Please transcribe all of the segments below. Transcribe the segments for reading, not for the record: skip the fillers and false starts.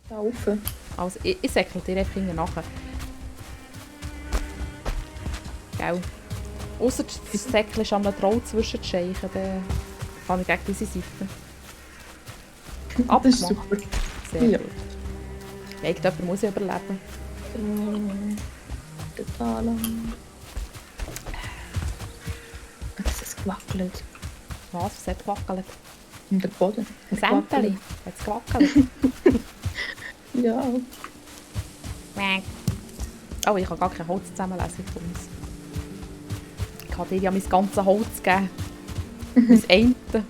Da rauf. Also, ich säckle dir einfach hinten nachher. Gell? Ausser das Säckchen ist am Troll zwischen den Scheichen, dann kann ich gegen diese Seite. Das ist Abgemacht. super. Sehr Ja. gut. Ja, irgendjemand muss ja überleben. Da lang. Es ist gewackelt. Was hat gewackelt? Und der Boden. Ein hat Sämpeli. Hat es gewackelt? Ja. Mäh. Oh, ich kann gar kein Holz zusammenlesen von uns. Ich kann dir ja mein ganzes Holz geben. Mein Einte.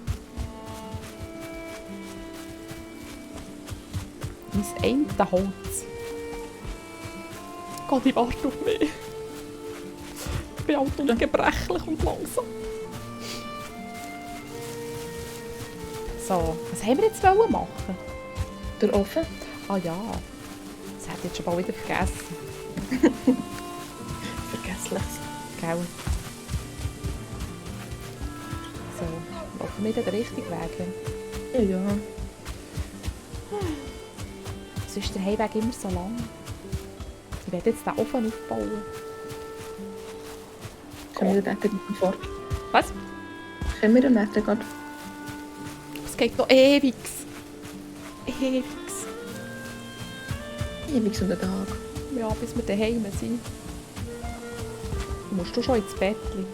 Mein Einte Holz. Gott, ich warte auf mich. Ich bin alt und gebrechlich und langsam. So, was haben wir jetzt wollen machen? Der Ofen. Ah ja, das hätte ich jetzt schon bald wieder vergessen. Vergesslich. Gell? So, laufen wir den richtigen Weg? Ja, ja. Wieso ist der Heimweg immer so lang? Ich werde jetzt den Ofen aufbauen. Können wir den nicht fort? Was? Können wir den nicht gerade? Es geht noch ewig. Ewig. Ewig so den Tag. Ja, bis wir daheim sind. Musst du schon ins Bettchen?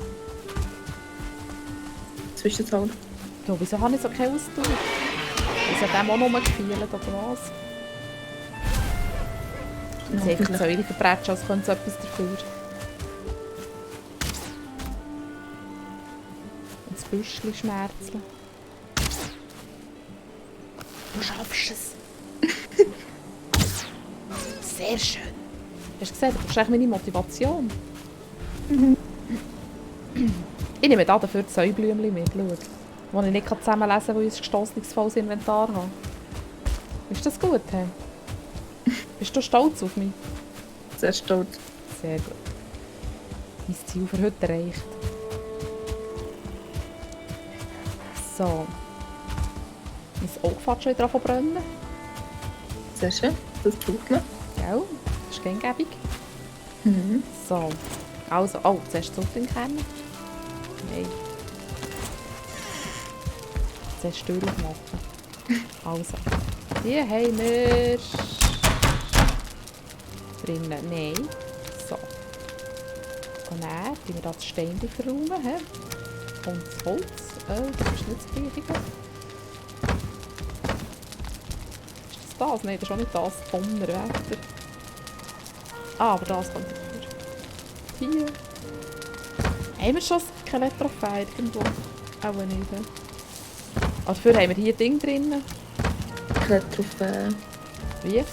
Zwischenzeit. Du, wieso habe ich so keinen Ausdauer? Ist ja dem auch noch gefühlt, oder was? Ja, Sie einfach vielleicht. Säule verbrechen, als könnte es etwas dafür. Und das Büschchen schmerzen. Du schaffst es. Sehr schön. Hast du gesehen, das ist eigentlich meine Motivation. Ich nehme da dafür die Säublümchen mit, schau. Die ich nicht zusammenlesen kann, weil ich ein gestossungsvolles Inventar habe. Ist das gut, hä? Bist du stolz auf mich? Sehr stolz. Sehr gut. Mein Ziel für heute erreicht. So. Mein Auge fängt schon wieder an zu brennen. Sehr schön. Das braucht man. Gell? Das ist gängig. Mhm. So. Also, oh, zuerst zurück in den Kern. Nein. Zuerst Tür aufmachen. Also. Die haben wir... drinnen. Nein. So. Und dann tun wir da das Stein verräumen. He? Und das Holz. Das ist nicht das Gleiche. Ist das das? Nein, das ist auch nicht das. Donnerwetter. Ah, aber das kommt dafür. Hier. Haben wir schon ein Skelett-Trophäe irgendwo? Auch nicht. Also dafür haben wir hier Ding drin. Skelett drauf. Wie?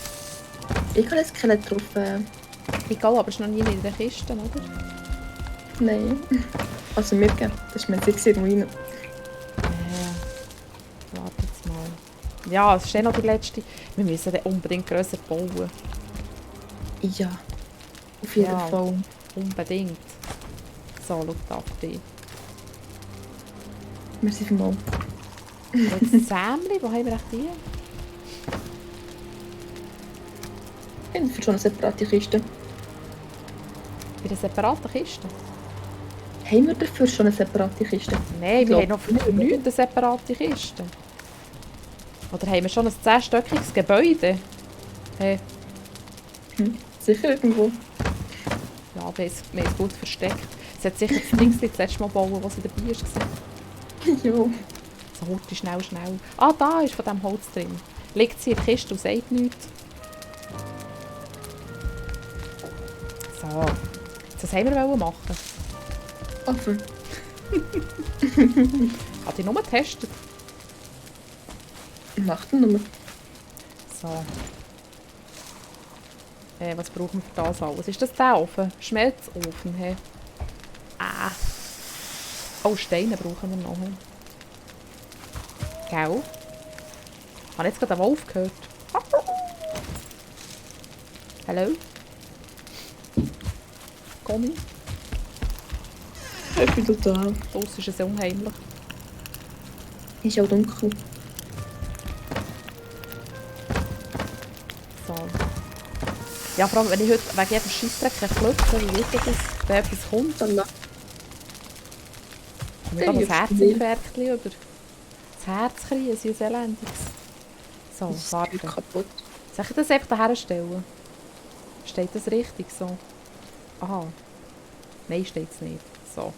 Ich habe ein Skelett drauf. Egal, aber es ist noch nie in der Kiste, oder? Nein. Also mitgeben. Das ist mein Six irgendwo rein. Warte jetzt mal. Ja, es ist noch die letzte. Wir müssen den unbedingt grösser bauen. Ja. Auf jeden Ja. Fall. Unbedingt. So, schau da auf dich. Wir sind vom Mal. Jetzt Sämli, wo haben wir echt die? Ich habe schon eine separate Kiste. Bei einer separaten Kiste? Haben wir dafür schon eine separate Kiste? Nein, wir Ja. haben noch für nichts eine separate Kiste. Oder haben wir schon ein 10-stöckiges Gebäude? Hey, Sicher irgendwo. ja, wir haben es gut versteckt. Sie hat sicher das Ding das letzte Mal bauen, was sie dabei war. Ja. So, Hurti, schnell, schnell. Ah, da ist von diesem Holz drin. Liegt sie in der Kiste und sagt nichts. So. Was haben wir machen? Offen. Hat ich nur getestet. Macht eine Nummer. So. Was brauchen wir für das alles? Ist das der Ofen? Schmelzofen? Hey. Ah. Oh, Steine brauchen wir noch. Gell? Habe ich jetzt gerade einen Wolf gehört? Hallo? Conny? Ich bin total. Draussen ist es unheimlich. Ist auch dunkel. Ja, vor allem, wenn ich heute wegen jedem Scheissdreck klopfe, wie wird das, wenn etwas kommt? Dann lass Kommt mir da ein Herzinfarkt über. Das Herzkriegen, ist ein elendiges. So, das warte. kaputt. Soll ich das einfach daher stellen? Steht das richtig so? Aha. Nein, steht es nicht. So.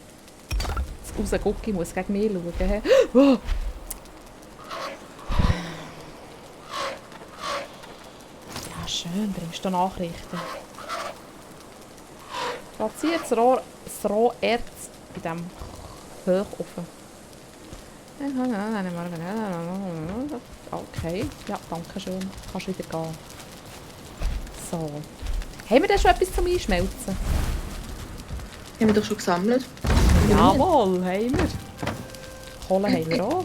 Das Rausgucki muss gegen mich schauen. He? Oh. Ja, schön, bringst du Nachrichten. Platziert das Roherz in diesem Hochofen. Okay, ja, danke schön. Kannst wieder gehen. So. Haben wir denn schon etwas zum Einschmelzen? Haben wir doch schon gesammelt. Jawohl, haben wir. Kohle haben wir auch.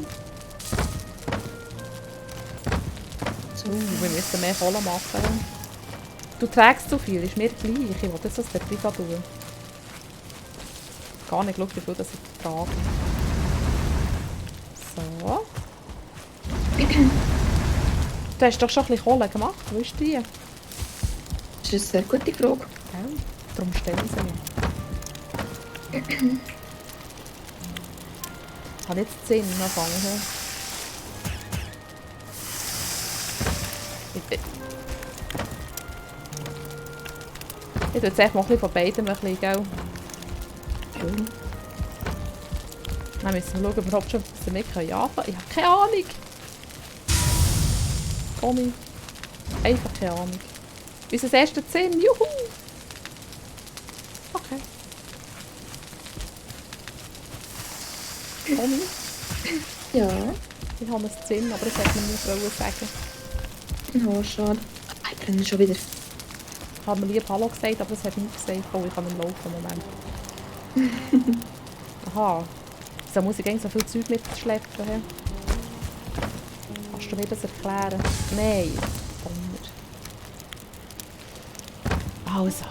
So. Wir müssen mehr Kohle machen. Du trägst zu viel, ist mir gleich. Ich will das aus der Priva tun. Gar nicht geschaut, wie viel das ich trage. So. Du hast doch schon ein bisschen Kohle gemacht. Wo ist die? Das ist eine sehr gute Frage. Ja, darum stelle ich sie mir. Ich habe jetzt 10 angefangen. Ich tue jetzt echt mal ein bisschen von beidem ein bisschen, gell? Schön. Dann müssen wir schauen, ob wir überhaupt schon damit anfangen können. Ich habe keine Ahnung. Tommy. Einfach keine Ahnung. Unser erstes 10. Juhu! Okay. Tommy, Ja. ich habe ein 10, aber das hätte man nicht sagen. Oh, schade. Ich brenne schon wieder. Ich habe mir lieb Hallo gesagt, aber das hat nichts gesagt. Oh, ich kann im Laufen im Moment. Aha. Wieso muss ich eigentlich so viel Zeug mitschleppen? He? Kannst du mir das erklären? Nein. Donner. Also.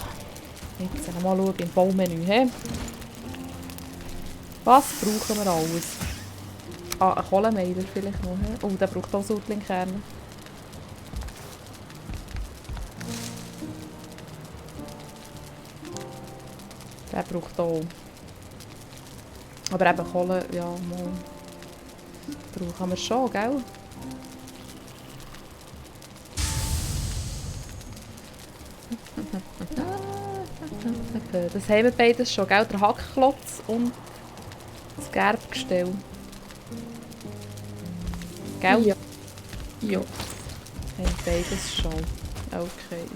Jetzt mal schauen im Baumenü. He? Was brauchen wir alles? Ah, ein Kohlenmeiler vielleicht noch. He? Oh, der braucht auch Suttlingkerne. Der braucht auch. Aber eben Kohle, ja, mal. Brauchen wir schon, gell? Das haben wir beides schon, gell? Der Hackklotz und das Gerbgestell. Gell? Ja. Ja. Haben wir beides schon. Okay.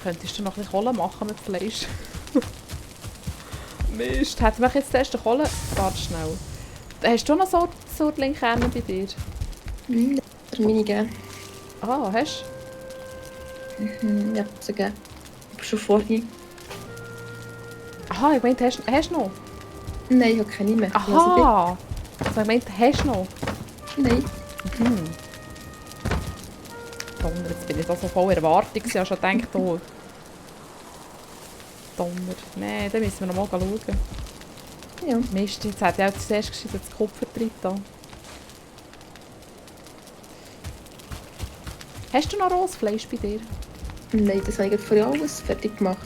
Könntest du noch ein bisschen Kohle machen mit Fleisch? Mist. Hätten wir jetzt zuerst den Kohle... Warte schnell. Hast du noch so Suttlingkerne bei dir? Der Mini. Ah, hast Mhm, ja, so gegeben. Aber schon vorhin. du? Aha, ich meinte, hast du noch? Nein, ich habe keine mehr. Aha! Also ich meinte, hast du noch? Nein. Donner, jetzt bin ich da so voll Erwartung. Ich habe schon gedacht, oh... Donner. Nein, dann müssen wir noch mal schauen. Ja. Mist, jetzt hätte ich auch zuerst geschrieben, das Kupfer drin da. Hast du noch rohes Fleisch bei dir? Nein, das habe ich vorher alles fertig gemacht.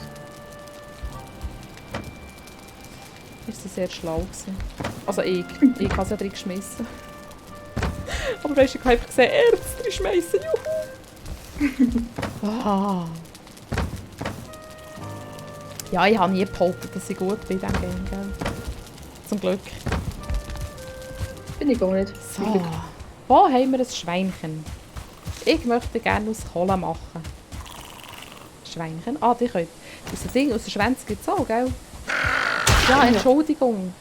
Ist das sehr schlau gewesen. Also ich habe es ja drin geschmissen. Aber weißt du, ich habe einfach gesehen, Erz drin schmeissen, juhu! Ah. Ja, ich habe nie behauptet, dass ich gut bin in diesem Game, gell? Zum Glück. Bin ich gar nicht. Zum Glück. So. Wo haben wir ein Schweinchen? Ich möchte gerne aus Kohle machen. Schweinchen? Ah, die können. Aus dem Ding, aus dem Schwänz gibt es auch, gell? Ja, Entschuldigung.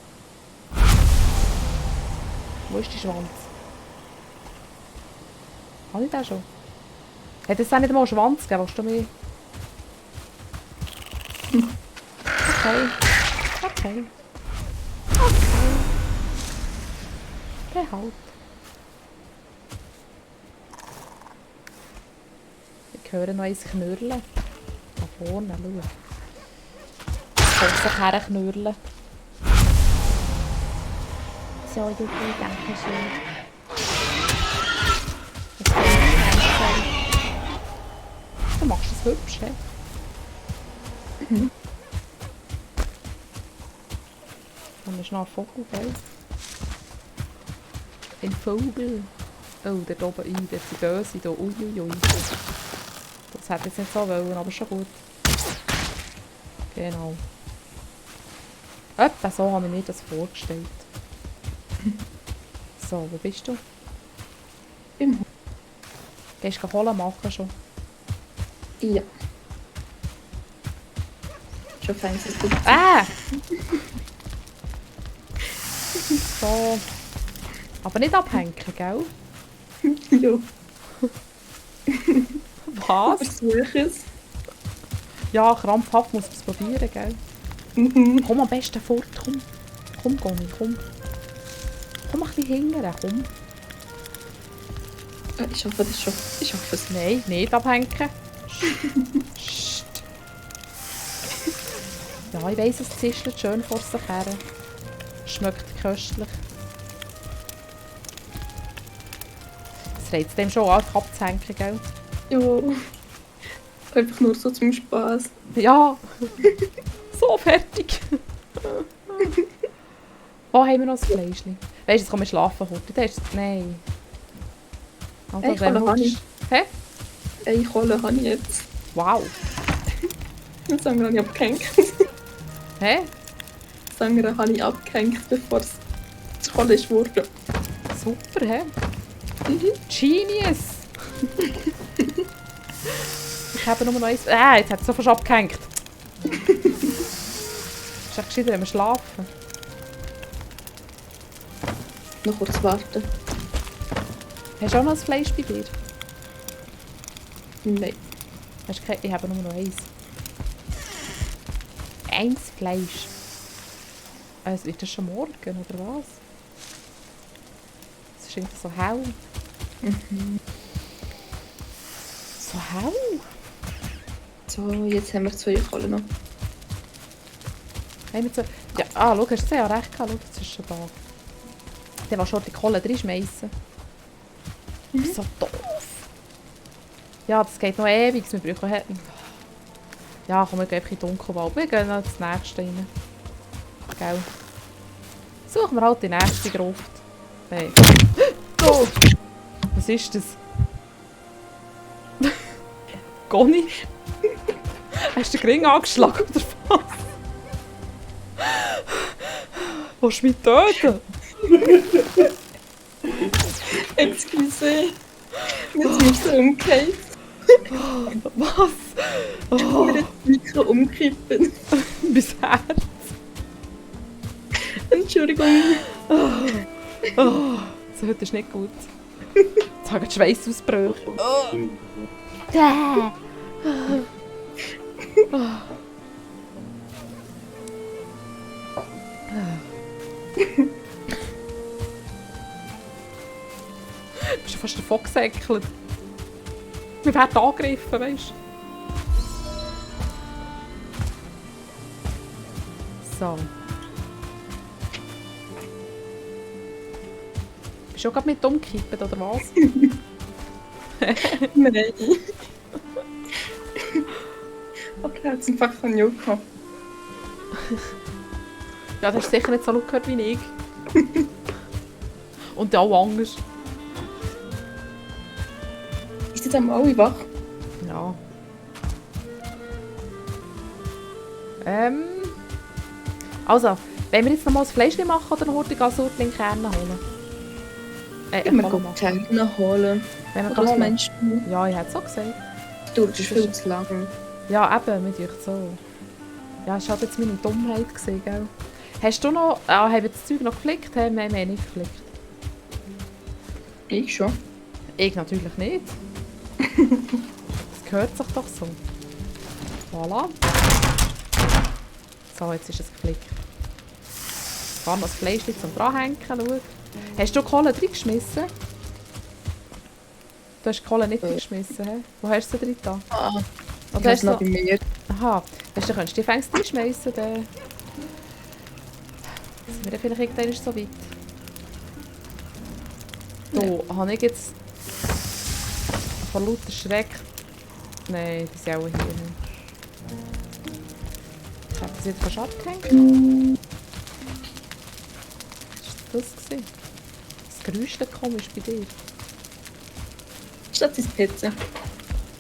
Wo ist der Schwanz? Habe ich den schon? Hat es auch nicht mal einen Schwanz gegeben? Willst du mir... Okay. Okay. Okay. Behalt. Ich höre noch eins knurren. Da vorne, schau. Es kommt sich her knurren. So, Juppie, danke schön. Das kann ich nicht. Du machst es hübsch, hä? Mhm. Dann ist noch ein Vogel, gell? Ein Vogel. Oh, der da oben ein, der ist die Böse da. Uiuiui. Das hätte ich jetzt nicht so wollen, aber schon gut. Genau. Etwa so habe ich mir das vorgestellt. So, wo bist du? Im Haus. Gehst du Kohle machen schon? Ja. Schon fein, dass du So. Aber nicht abhängen, gell? Ja, Was? versuche es. Ja, krampfhaft muss man es probieren, gell? Mhm. Komm am besten fort, komm. Komm, Conny, komm. Komm ein bisschen hingern, komm. Ich schaffe das schon. Ich schaffe es. Nein, nicht abhängen. Psst. Ja, ich weiss, es zischelt schön vor sich her. Schmeckt köstlich. Es reizt dem schon an, abzuhängen, gell? Ja. Einfach nur so zum Spaß. Ja. So, fertig. Wo haben wir noch das Fleischchen? Weißt du, jetzt kann man schlafen heute. Das ist... Nein. Also, Hey, Kohle habe ich. Hä? Eine Kohle habe ich jetzt. Wow. Das andere habe ich abgehängt. Hä? Das andere habe ich abgehängt, bevor es zu Kohle ist geworden. Super, hä? Mhm. Genius! Ich habe nur noch eins... jetzt hat es so fast abgehängt. Ist echt gescheiter, wenn wir schlafen. Noch kurz warten. Hast du auch noch ein Fleisch bei dir? Nein. Hast du kein... Ich habe nur noch eins. Eins Fleisch. Also ist das schon morgen, oder was? Es ist irgendwie so hell. Mhm. So hell? So, jetzt haben wir 2 Kohle noch. Haben wir so... Ja, schau, hast du ja recht gehabt. Schau, jetzt ist schon da. Dann willst du die Kohle reinschmeissen. Mhm. So doof. Ja, das geht noch ewig. Wir brauchen... Ja, komm, wir gehen einfach in den Dunkelwald. Wir gehen noch ins nächste rein. Gell? Suchen wir halt die nächste Gruft. Hey. Oh. Was ist das? Conny? Hast du den Ring angeschlagen oder was? Willst du mich töten? Excuse. Jetzt bist du umgekehrt. Was? Ich kann mir jetzt das Mikro umkippen. Mein Herz. Entschuldigung. Oh, so, heute ist nicht gut. Jetzt habe ich Schweißausbrüche. Oh. Du bist ja fast davon gesäckelt. Wir werden angegriffen, weißt du? So. Bist du auch gerade mit umkippen, oder was? Nein. Aber Herzinfarkt habe ich auch gehabt. Ja, du hast sicher nicht so laut gehört wie ich. Und auch anders. Ist jetzt einmal alle wach? Ja. Also, wollen wir jetzt noch mal das Fleisch machen oder noch heute Surtling-Kerne holen? Wir Kohle gehen machen. Kerne holen. Wenn wir Oder was holen? meinst du? Ja, ich hätte es auch gesagt. Du, das ist viel zu lang. Ja, eben, mit euch so. Ja, es war halt jetzt meine Dummheit gewesen, gell? Hast du noch... haben wir das Zeug noch geflickt? Nein, wir haben nicht geflickt. Ich schon. Ich natürlich nicht. Das gehört sich doch so. Voilà. So, jetzt ist es geflickt. Fahren wir das Fleisch zum Dranhängen, schau. Hast du die Kohle reingeschmissen? Du hast die Kohle nicht reingeschmissen, hä? Wo hast du sie drin da? Ah, Oder das hast du noch bei mir. Aha, weißt du, könntest du die fängst reinschmeissen, dann... Sind wir dann vielleicht irgendwann so weit? So, habe ich jetzt von lauter Schreck... Nein, die sind auch hier nicht. Ich habe das jetzt fast abgehängt. Was war das? Das Geräusch ist komisch bei dir. Statt ist PC.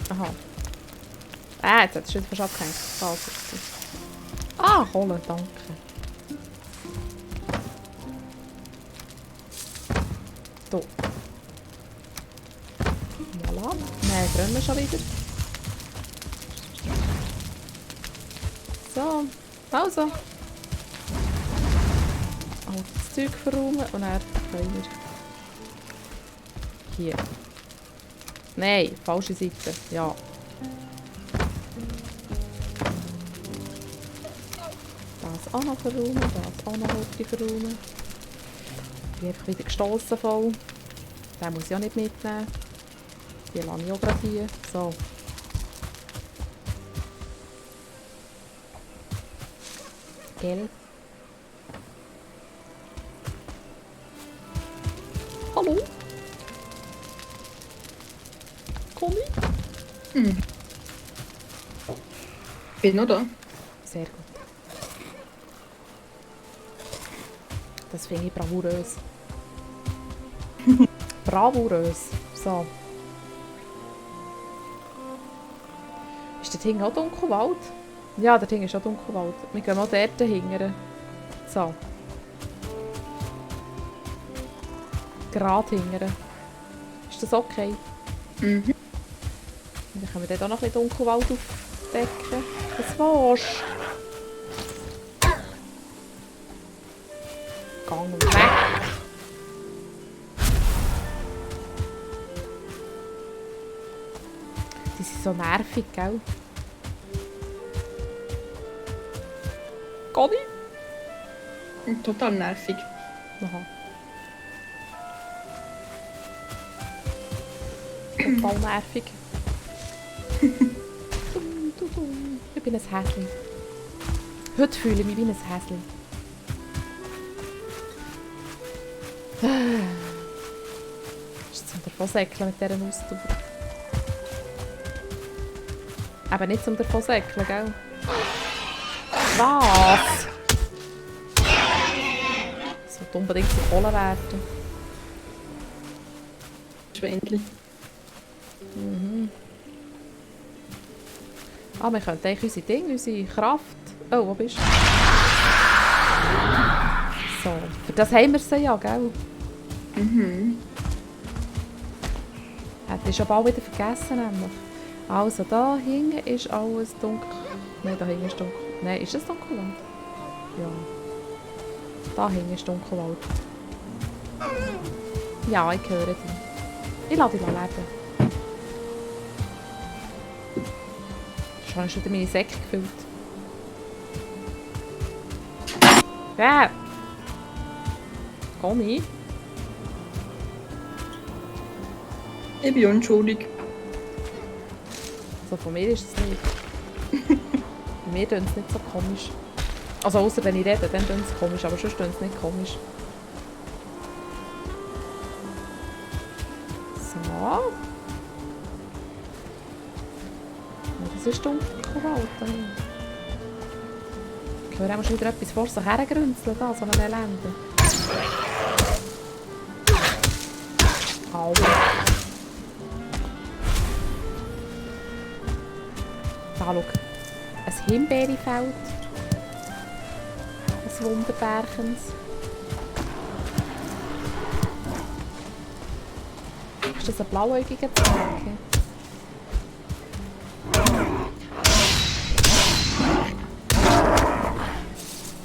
Aha. Jetzt hat es schon fast abgehängt. Da ist es. Ah, Kohle, danke. So. Voilà. Nein, brennen wir schon wieder. So. Also. All das Zeug verräumen und dann können wir... Hier. Nein, falsche Seite. Ja. Das auch noch verräumen, das auch noch heute verräumen. Ich bin einfach wieder gestossen voll. Den muss ich auch nicht mitnehmen. Die lasse ich auch gerade hier. So. Gell? Hallo? Komm ich? Bin noch da. Sehr gut. Das finde ich bravourös. Bravourös. So. Ist dort hinten auch Dunkelwald? Ja, dort hinten ist auch Dunkelwald. Wir gehen mal dort hinten. So. Gerade hinten. Ist das okay? Mhm. Dann können wir dort auch noch ein bisschen Dunkelwald aufdecken. Was willst du? Gang und weg. Die sind so nervig, gell? Conny? Total nervig. Aha. Total nervig. Ich bin ein Häschen. Heute fühle ich mich wie ein Häschen. Ist zum Davonsäckeln mit dieser Ausdauer. Aber nicht zum Davonsäckeln, gell? Was? Es wird unbedingt zu Kohle werden. Schwindelig. Mhm. Ah, wir könnten eigentlich unsere Dinge, unsere Kraft... Oh, wo bist du? So, für das haben wir sie ja, gell? Mhm. Hätte ich schon bald wieder vergessen, nämlich. Also, da hinten ist alles dunkel. Nein, da hinten ist dunkel. Nein, ist es Dunkelwald? Ja. Da hinten ist Dunkelwald. Ja, ich höre dich. Ich lasse dich leben. Schon hast du wieder meine Säcke gefüllt. Ja! Conny? Ich bin unschuldig. Also von mir ist es nicht. Bei mir tönt es nicht so komisch. Also außer wenn ich rede, dann tönt es komisch, aber sonst tönt es nicht komisch. So. Und das ist Dunkelwald. Ich höre auch schon wieder etwas vor sich hergrünzeln, da, so ein Elende. Au. Da, schau. Ein Himbeerfeld. Ein Wunderbärchens. Ist das ein blauäugiger Zwerg?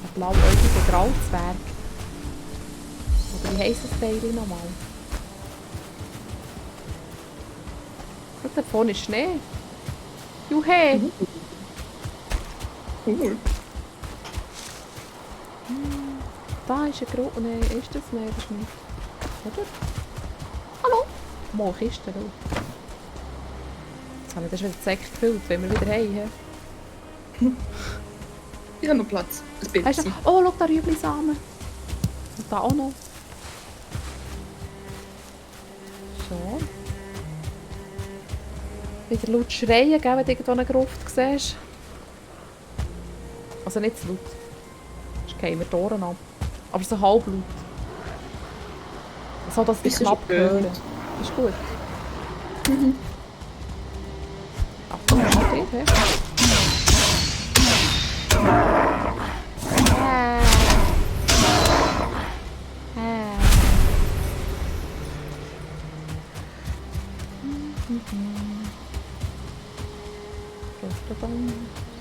Ein blauäugiger Grauzwerg. Oder wie heisst das Teil nochmal? Guck, da vorne ist Schnee. Juhe! Cool. Da ist ein Gro... Nein, ist das? Nein, das ist nicht. Oder? Hallo? Mal Kiste, schau. Jetzt haben wir das wieder die Säcke gefüllt, wenn wir wieder haben. Ich habe noch Platz. Ein Weißt du, bisschen. oh, schau, da Rüebli-Samen. Und da auch noch. So. Wieder laut schreien, gell, wenn du irgendwo eine Gruft siehst. Also nicht zu laut. Sonst gehen wir die Ohren ab. Aber so halb laut. So, dass die Ist knapp schon hören. gut. Ist gut. Achtung, was macht ihr? Hä?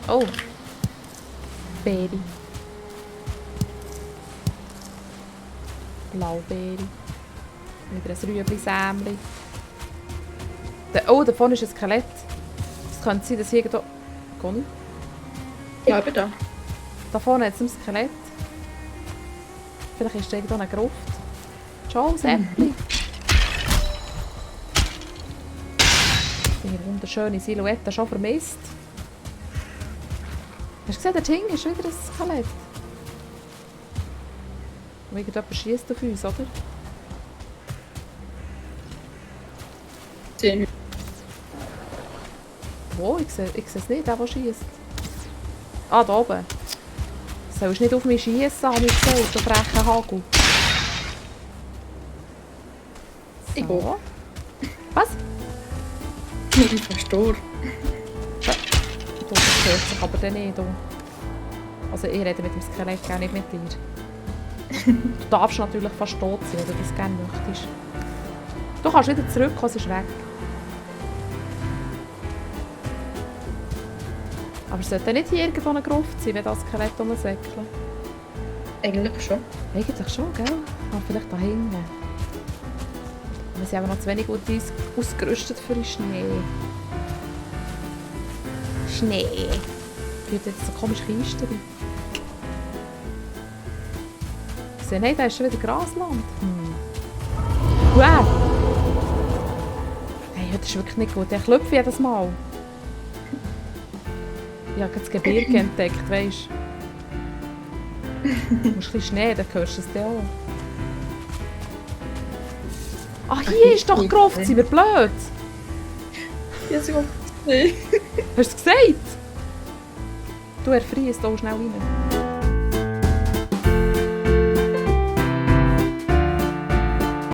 Oh. Baby. Blaubeere. Wieder ein Rüebli-Sämli. Oh, da vorne ist ein Skelett. Es könnte sein, dass hier irgendwo... Conny? Ja, ich bin da. Da vorne hat es ein Skelett. Vielleicht ist da irgendwo eine Gruft. Ciao, Säppli. Die wunderschöne Silhouette schon vermisst. Hast du gesehen, der Ting ist wieder ein Skelett. Und irgendjemand schiesst auf uns, oder? Den. Wo? Ich sehe es nicht, der schiesst. Ah, da oben. Du sollst nicht auf mich schiessen, habe ich gesagt, du frechen Hagel. Ich So. auch. Was? Ich bin fast durch. Du, das hört sich aber dann nicht. Du. Also ich rede mit dem Skelett, gerne nicht mit dir. Du darfst natürlich fast tot sein, wenn du das gerne möchtest. Du kannst wieder zurückkommen, es ist weg. Aber es sollte nicht hier irgendwo eine Gruft sein, wenn das Skelett rumsäckeln. Eigentlich schon. Eigentlich schon, gell? Aber vielleicht da hinten. Wir sind aber noch zu wenig gut ausgerüstet für den Schnee. Schnee. Fühlt jetzt so komisch Kisten. Nein, da ist schon wieder Grasland. Wow! Hey, heute ist wirklich nicht gut. Ich klopfe jedes Mal. Ich habe das Gebirge entdeckt, weißt du. Du musst ein bisschen Schnee, dann hörst du es dann auch. Ah, hier ist doch Gruft, sind wir blöd! Ja, sie kommt. Nee. Hast du es gesagt? Du erfrierst auch schnell rein.